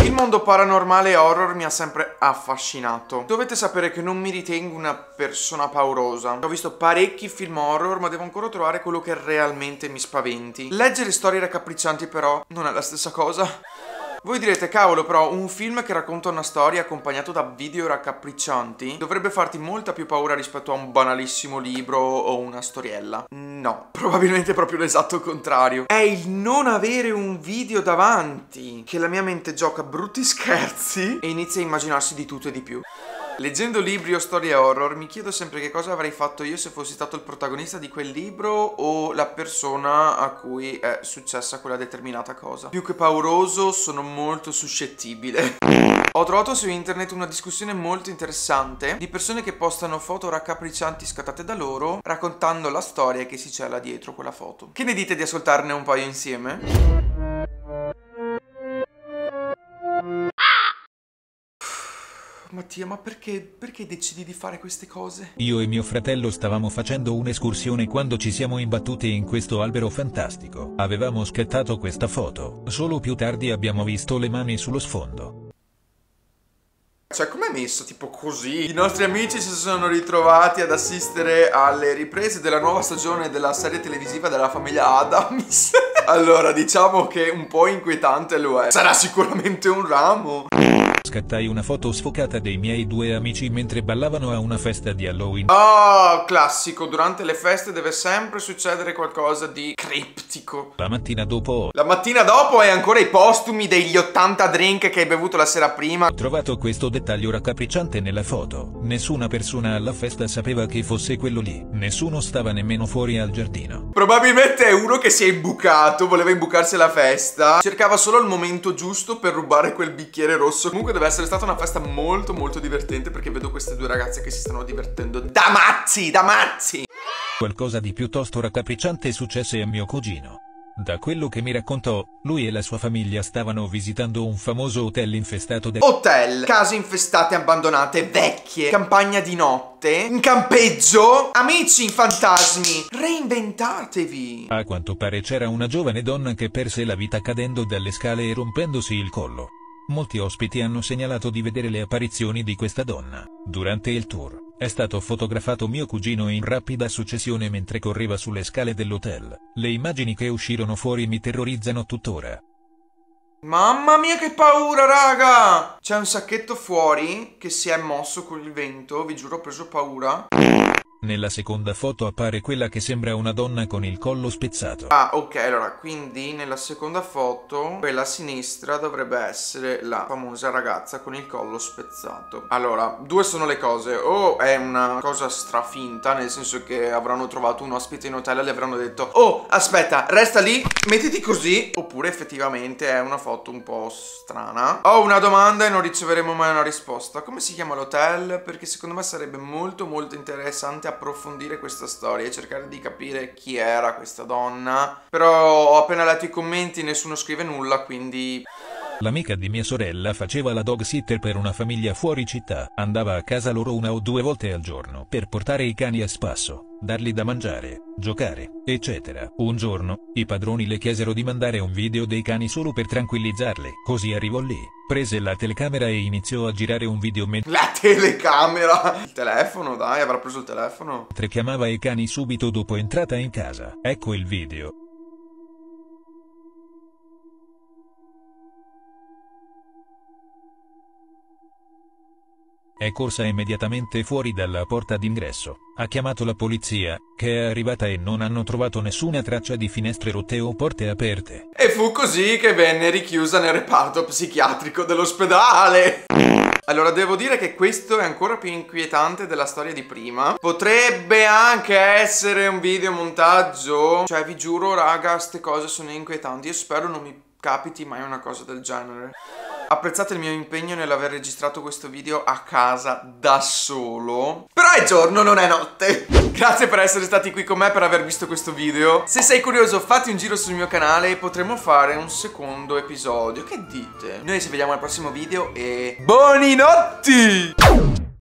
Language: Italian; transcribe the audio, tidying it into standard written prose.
Il mondo paranormale e horror mi ha sempre affascinato. Dovete sapere che non mi ritengo una persona paurosa. Ho visto parecchi film horror, ma devo ancora trovare quello che realmente mi spaventi. Leggere storie raccapriccianti però non è la stessa cosa. Voi direte, cavolo, però un film che racconta una storia accompagnato da video raccapriccianti dovrebbe farti molta più paura rispetto a un banalissimo libro o una storiella. No, probabilmente proprio l'esatto contrario. È il non avere un video davanti che la mia mente gioca brutti scherzi e inizia a immaginarsi di tutto e di più. Leggendo libri o storie horror mi chiedo sempre che cosa avrei fatto io se fossi stato il protagonista di quel libro o la persona a cui è successa quella determinata cosa. Più che pauroso, sono molto suscettibile. Ho trovato su internet una discussione molto interessante di persone che postano foto raccapriccianti scattate da loro raccontando la storia che si cela dietro quella foto. Che ne dite di ascoltarne un paio insieme? Mattia, ma perché decidi di fare queste cose? Io e mio fratello stavamo facendo un'escursione quando ci siamo imbattuti in questo albero fantastico. Avevamo scattato questa foto, solo più tardi abbiamo visto le mani sullo sfondo. Cioè, com'è messo tipo così? I nostri amici si sono ritrovati ad assistere alle riprese della nuova stagione della serie televisiva della famiglia Addams. Allora, diciamo che un po' inquietante lo è. Sarà sicuramente un ramo. Scattai una foto sfocata dei miei due amici mentre ballavano a una festa di Halloween. Oh, classico, durante le feste deve sempre succedere qualcosa di criptico. La mattina dopo hai ancora i postumi degli 80 drink che hai bevuto la sera prima. ho trovato questo dettaglio raccapricciante nella foto. Nessuna persona alla festa sapeva che fosse quello lì. Nessuno stava nemmeno fuori al giardino. Probabilmente è uno che si è imbucato, voleva imbucarsi alla festa. Cercava solo il momento giusto per rubare quel bicchiere rosso. Comunque deve essere stata una festa molto molto divertente, perché vedo queste due ragazze che si stanno divertendo da mazzi, da mazzi. Qualcosa di piuttosto raccapricciante successe a mio cugino. Da quello che mi raccontò, lui e la sua famiglia stavano visitando un famoso hotel infestato da Hotel, case infestate, abbandonate, vecchie, campagna di notte, in campeggio, amici fantasmi, reinventatevi. A quanto pare c'era una giovane donna che perse la vita cadendo dalle scale e rompendosi il collo. Molti ospiti hanno segnalato di vedere le apparizioni di questa donna. Durante il tour, è stato fotografato mio cugino in rapida successione mentre correva sulle scale dell'hotel. Le immagini che uscirono fuori mi terrorizzano tuttora. Mamma mia che paura, raga! C'è un sacchetto fuori che si è mosso con il vento, vi giuro ho preso paura. Nella seconda foto appare quella che sembra una donna con il collo spezzato. Ah, ok, allora, quindi nella seconda foto, quella a sinistra dovrebbe essere la famosa ragazza con il collo spezzato. Allora, due sono le cose: o è una cosa strafinta, nel senso che avranno trovato un ospite in hotel e le avranno detto "Oh, aspetta, resta lì, mettiti così", oppure effettivamente è una foto un po' strana. Ho una domanda e non riceveremo mai una risposta: come si chiama l'hotel? Perché secondo me sarebbe molto molto interessante approfondire questa storia e cercare di capire chi era questa donna. Però ho appena letto i commenti, nessuno scrive nulla, quindi... L'amica di mia sorella faceva la dog sitter per una famiglia fuori città. Andava a casa loro 1 o 2 volte al giorno per portare i cani a spasso, dargli da mangiare, giocare, eccetera. Un giorno, i padroni le chiesero di mandare un video dei cani solo per tranquillizzarli. Così arrivò lì, prese la telecamera e iniziò a girare un video La telecamera? Il telefono, dai, avrà preso il telefono. mentre chiamava i cani subito dopo entrata in casa. Ecco il video. È corsa immediatamente fuori dalla porta d'ingresso, ha chiamato la polizia, che è arrivata e non hanno trovato nessuna traccia di finestre rotte o porte aperte. E fu così che venne richiusa nel reparto psichiatrico dell'ospedale. Allora, devo dire che questo è ancora più inquietante della storia di prima. Potrebbe anche essere un videomontaggio. Cioè, vi giuro, raga, ste cose sono inquietanti. Io spero non mi capiti mai una cosa del genere. Apprezzate il mio impegno nell'aver registrato questo video a casa da solo. Però è giorno, non è notte. Grazie per essere stati qui con me, per aver visto questo video. Se sei curioso, fatti un giro sul mio canale e potremo fare un secondo episodio. Che dite? Noi ci vediamo al prossimo video e... buonanotte!